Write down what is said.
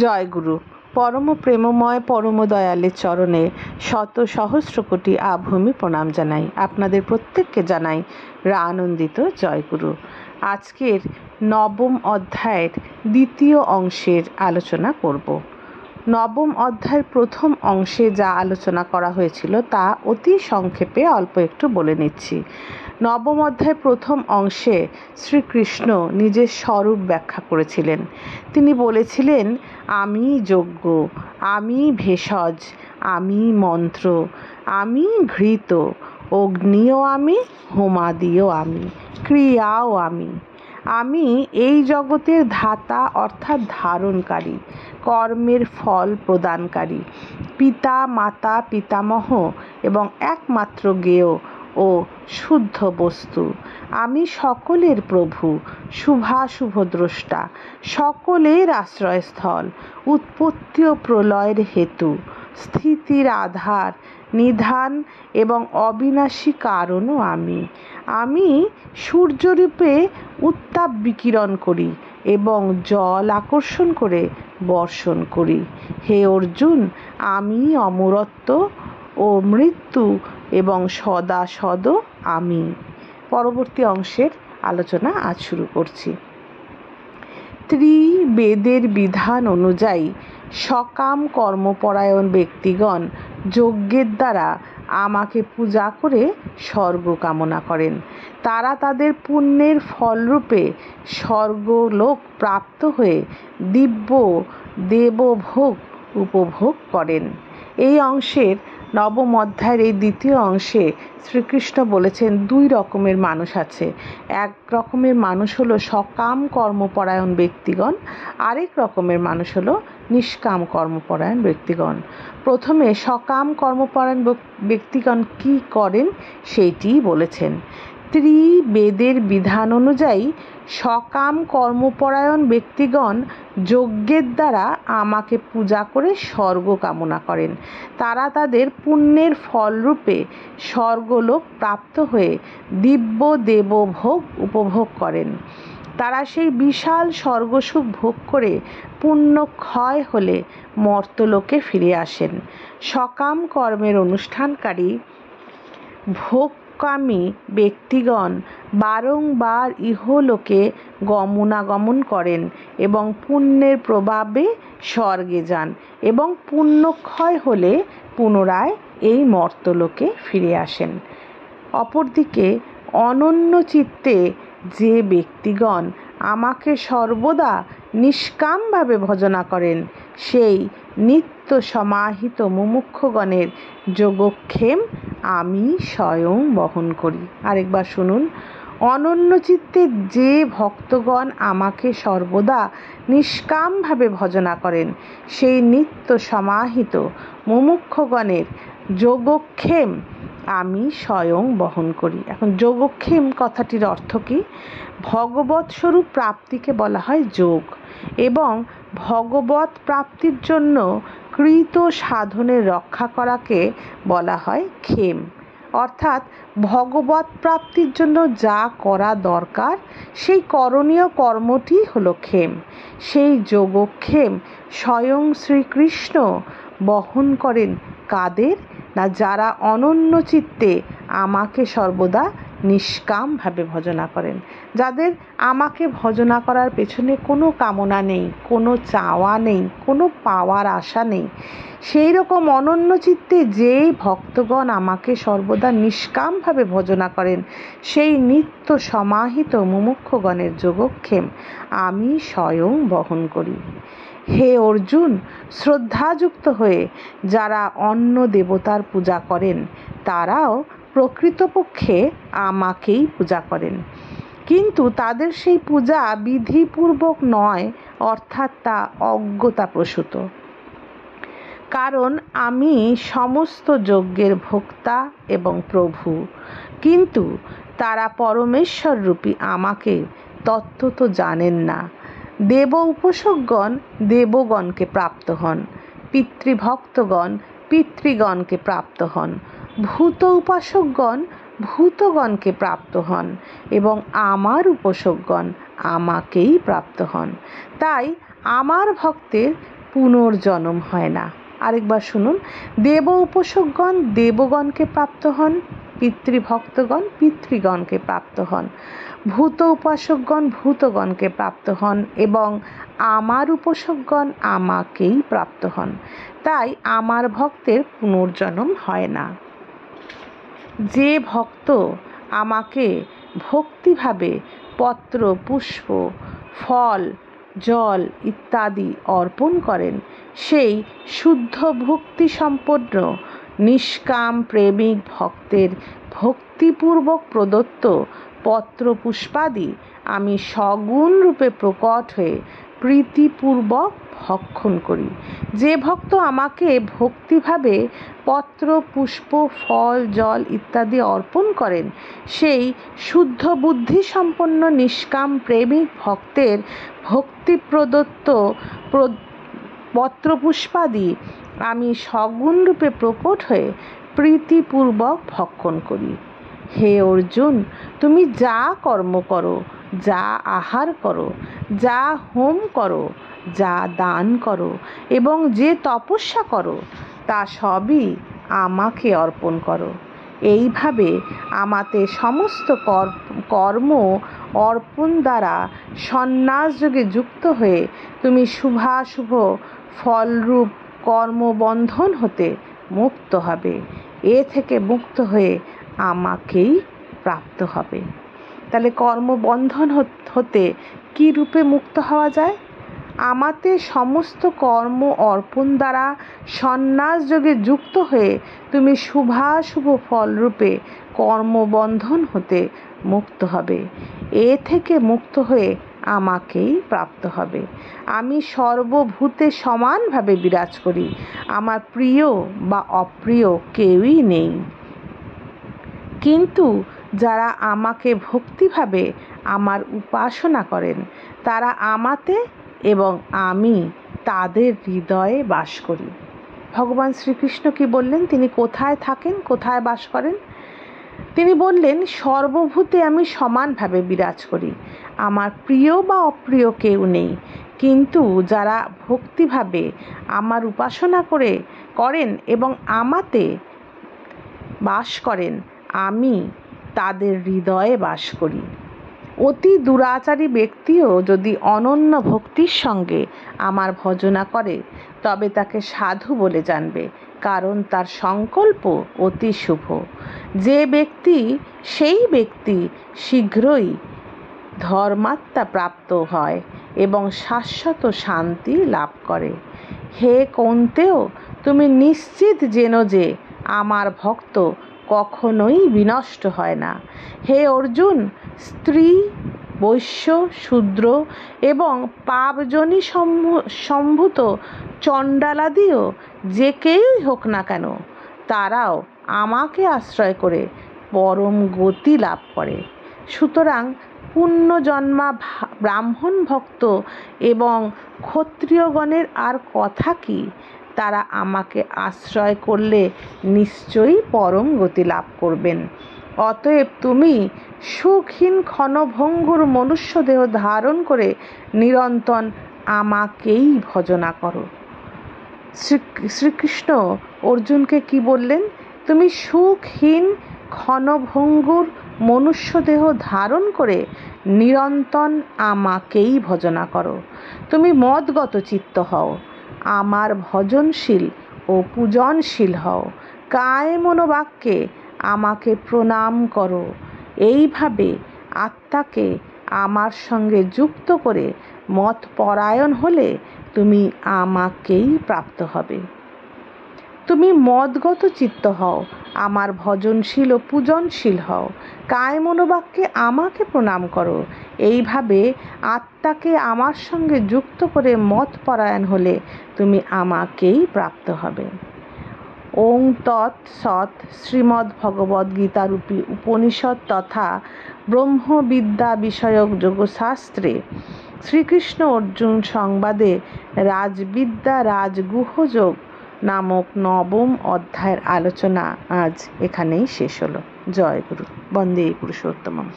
জয় গুরু। পরম প্রেমময় পরম দয়ালের চরণে শত সহস্র কোটি আভূমি প্রণাম জানাই। আপনাদের প্রত্যেককে জানাই আনন্দিত জয় গুরু। আজকের নবম অধ্যায়ের দ্বিতীয় অংশের আলোচনা করব। নবম অধ্যায়ের প্রথম অংশে যা আলোচনা করা হয়েছিল তা অতি সংক্ষেপে অল্প একটু বলে নিচ্ছি। নবম অধ্যায়ের প্রথম অংশে শ্রীকৃষ্ণ নিজের স্বরূপ ব্যাখ্যা করেছিলেন। তিনি বলেছিলেন, আমি যজ্ঞ, আমি ভেষজ, আমি মন্ত্র, আমি ঘৃত, অগ্নিও আমি, হোমাদিও আমি, ক্রিয়াও আমি। আমি এই জগতের ধাতা অর্থাৎ ধারণকারী, কর্মের ফল প্রদানকারী, পিতা মাতা পিতামহ এবং একমাত্র জ্ঞেয় ও শুদ্ধ বস্তু। আমি সকলের প্রভু, শুভাশুভ দ্রষ্টা, সকলের আশ্রয়স্থল, উৎপত্তি ও প্রলয়ের হেতু, স্থিতির আধার, নিধান এবং অবিনাশী কারণও আমি। আমি সূর্যরূপে উত্তাপ বিকিরণ করি এবং জল আকর্ষণ করে বর্ষণ করি। হে অর্জুন, আমি অমরত্ব ও মৃত্যু এবং সদা সদ আমি। পরবর্তী অংশের আলোচনা আজ শুরু করছি। ত্রিবেদের বিধান অনুযায়ী সকাম কর্মপরায়ণ ব্যক্তিগণ যজ্ঞের দ্বারা আমাকে পূজা করে স্বর্গ কামনা করেন। তারা তাদের পুণ্যের ফলরূপে স্বর্গলোক প্রাপ্ত হয়ে দিব্য দেবভোগ উপভোগ করেন। এই অংশের নবম অধ্যায়ের এই দ্বিতীয় অংশে শ্রীকৃষ্ণ বলেছেন দুই রকমের মানুষ আছে। এক রকমের মানুষ হলো সকাম কর্মপরায়ণ ব্যক্তিগণ, আরেক রকমের মানুষ হলো নিষ্কাম কর্মপরায়ণ ব্যক্তিগণ। প্রথমে সকাম কর্মপরায়ণ ব্যক্তিগণ কি করেন সেইটিই বলেছেন। ত্রিবেদের বিধান অনুযায়ী সকাম কর্মপরায়ণ ব্যক্তিগণ যজ্ঞের দ্বারা আমাকে পূজা করে স্বর্গ কামনা করেন। তারা তাদের পুণ্যের ফলরূপে স্বর্গলোক প্রাপ্ত হয়ে দিব্য দেবভোগ উপভোগ করেন। তারা সেই বিশাল স্বর্গসুখ ভোগ করে পুণ্য ক্ষয় হলে মর্ত্যলোকে ফিরে আসেন। সকাম কর্মের অনুষ্ঠানকারী ভোগকামী ব্যক্তিগণ বারংবার ইহলোকে গমনাগমন করেন এবং পুণ্যের প্রভাবে স্বর্গে যান এবং পুণ্যক্ষয় হলে পুনরায় এই মর্ত্যলোকে ফিরে আসেন। অপরদিকে অনন্য চিত্তে যে ব্যক্তিগণ আমাকে সর্বদা নিষ্কামভাবে ভজনা করেন, সেই নিত্য সমাহিত মুমুক্ষুগণের যোগক্ষেম আমি স্বয়ং বহন করি। আরেকবার শুনুন। অনন্য চিত্তে যে ভক্তগণ আমাকে সর্বদা নিষ্কামভাবে ভজনা করেন, সেই নিত্য সমাহিত মুমুক্ষুগণের যোগক্ষেম আমি স্বয়ং বহন করি। এখন যোগক্ষেম কথাটির অর্থ কি? ভগবৎ স্বরূপ প্রাপ্তিকে বলা হয় যোগ, এবং ভগবৎ প্রাপ্তির জন্য কৃত সাধনের রক্ষা করাকে বলা হয় ক্ষেম। অর্থাৎ ভগবৎ প্রাপ্তির জন্য যা করা দরকার সেই করণীয় কর্মটি হলো ক্ষেম। সেই যোগক্ষেম স্বয়ং শ্রীকৃষ্ণ বহন করেন কাদের? না, যারা অনন্য চিত্তে আমাকে সর্বদা নিষ্কামভাবে ভজনা করেন, যাদের আমাকে ভজনা করার পেছনে কোনো কামনা নেই, কোনো চাওয়া নেই, কোনো পাওয়ার আশা নেই। সেই রকম অনন্য চিত্তে যেই ভক্তগণ আমাকে সর্বদা নিষ্কামভাবে ভজনা করেন, সেই নিত্য সমাহিত মুমুক্ষুগণের যোগক্ষেম আমি স্বয়ং বহন করি। হে অর্জুন, শ্রদ্ধাযুক্ত হয়ে যারা অন্য দেবতার পূজা করেন তারাও প্রকৃতপক্ষে আমাকেই পূজা করেন, কিন্তু তাদের সেই পূজা বিধিপূর্বক নয়, অর্থাৎ তা অজ্ঞতাপ্রসূত। কারণ আমি সমস্ত যজ্ঞের ভোক্তা এবং প্রভু, কিন্তু তারা পরমেশ্বররূপী আমাকে তত্ত্বত জানেন না। দেব উপাসকগণ দেবগণকে প্রাপ্ত হন, পিতৃভক্তগণ পিতৃগণকে প্রাপ্ত হন, ভূত উপাসকগণ ভূতগণকে প্রাপ্ত হন এবং আমার উপাসকগণ আমাকেই প্রাপ্ত হন। তাই আমার ভক্তের পুনর্জন্ম হয় না। আরেকবার শুনুন, দেব উপাসকগণ দেবগণকে প্রাপ্ত হন, পিতৃভক্তগণ পিতৃগণকে প্রাপ্ত হন, ভূত উপাসকগণ ভূতগণকে প্রাপ্ত হন এবং আমার উপাসকগণ আমাকেই প্রাপ্ত হন। তাই আমার ভক্তের পুনর্জন্ম হয় না। যে ভক্ত আমাকে ভক্তিভাবে পত্র, পুষ্প, ফল, জল ইত্যাদি অর্পণ করেন, সেই শুদ্ধ ভক্তি সম্পন্ন নিষ্কাম প্রেমিক ভক্তের ভক্তিপূর্বক প্রদত্ত পত্র পুষ্পাদি আমি সগুণ রূপে প্রকট হয়ে প্রীতিপূর্বক ভক্ষণ করি। যে ভক্ত আমাকে ভক্তিভাবে পত্র, পুষ্প, ফল, জল ইত্যাদি অর্পণ করেন, সেই শুদ্ধ বুদ্ধি সম্পন্ন নিষ্কাম প্রেমিক ভক্তের ভক্তি প্রদত্ত পত্র পুষ্পাদি আমি সগুণ রূপে প্রকট হয়ে প্রীতিপূর্বক ভক্ষণ করি। হে অর্জুন, তুমি যা কর্ম করো, যা আহার করো, যা হোম করো, যা দান করো এবং যে তপস্যা করো, তা সবই আমাকে অর্পণ করো। এইভাবে আমাতে সমস্ত কর্ম অর্পণ দ্বারা সন্ন্যাস যোগে যুক্ত হয়ে তুমি শুভাশুভ ফলরূপ কর্মবন্ধন হতে মুক্ত হবে। এ থেকে মুক্ত হয়ে আমাকেই প্রাপ্ত হবে। তাহলে কর্মবন্ধন হতে কি রূপে মুক্ত হওয়া যায়? আমাতে সমস্ত কর্ম অর্পণ দ্বারা সন্ন্যাস যোগে যুক্ত হয়ে তুমি শুভাশুভ ফলরূপে কর্মবন্ধন হতে মুক্ত হবে। এ থেকে মুক্ত হয়ে আমাকেই প্রাপ্ত হবে। আমি সর্বভূতে সমানভাবে বিরাজ করি। আমার প্রিয় বা অপ্রিয় কেউই নেই। কিন্তু যারা আমাকে ভক্তিভাবে আমার উপাসনা করেন, তারা আমাতে এবং আমি তাদের হৃদয়ে বাস করি। ভগবান শ্রীকৃষ্ণ কি বললেন? তিনি কোথায় থাকেন, কোথায় বাস করেন? তিনি বললেন, সর্বভূতে আমি সমানভাবে বিরাজ করি। আমার প্রিয় বা অপ্রিয় কেউ নেই। কিন্তু যারা ভক্তিভাবে আমার উপাসনা করেন এবং আমাতে বাস করেন, আমি তাদের হৃদয়ে বাস করি। অতি দুরাচারী ব্যক্তিও যদি অনন্য ভক্তির সঙ্গে আমার ভজনা করে, তবে তাকে সাধু বলে জানবে, কারণ তার সংকল্প অতি শুভ। সেই ব্যক্তি শীঘ্রই ধর্মাত্মা প্রাপ্ত হয় এবং শাশ্বত শান্তি লাভ করে। হে কৌন্তেয়, তুমি নিশ্চিত জেনো যে আমার ভক্ত কখনোই বিনষ্ট হয় না। হে অর্জুন, স্ত্রী, বৈশ্য, শূদ্র এবং পাপজনী সম্ভূত চণ্ডালাদিও যে কেউই হোক না কেন, তারাও আমাকে আশ্রয় করে পরম গতি লাভ করে। সুতরাং পুণ্যজন্মা ব্রাহ্মণ ভক্ত এবং ক্ষত্রিয়গণের আর কথা কি? তারা আমাকে আশ্রয় করলে নিশ্চয়ই পরম গতি লাভ করবেন। অতএব তুমি সুখহীন ক্ষণভঙ্গুর মনুষ্য দেহ ধারণ করে নিরন্তর আমাকেই ভজনা করো। শ্রীকৃষ্ণ অর্জুনকে কি বললেন? তুমি সুখহীন ক্ষণভঙ্গুর মনুষ্য দেহ ধারণ করে নিরন্তর আমাকেই ভজনা করো। তুমি মদগত চিত্ত হও, আমার ভজনশীল ও পূজনশীল হও, কায় মনোবাক্যে আমাকে প্রণাম করো। এইভাবে আত্মাকে আমার সঙ্গে যুক্ত করে মতপরায়ণ হলে তুমি আমাকেই প্রাপ্ত হবে। তুমি মদগত চিত্ত হও, আমার ভজনশীল ও পূজনশীল হও, কায় মনোবাক্যে আমাকে প্রণাম করো। এইভাবে আত্মাকে আমার সঙ্গে যুক্ত করে মতপরায়ণ হলে তুমি আমাকেই প্রাপ্ত হবে। ওং তৎ সৎ। শ্রীমদ্ভগবদ্গীতারূপী উপনিষদ তথা ব্রহ্মবিদ্যা বিষয়ক যোগশাস্ত্রে শ্রীকৃষ্ণ অর্জুন সংবাদে রাজবিদ্যা রাজগুহযোগ নামক 9ম অধ্যায়ের আলোচনা আজ এখানেই শেষ হলো। জয় গুরু। বন্দে পুরুষোত্তমম।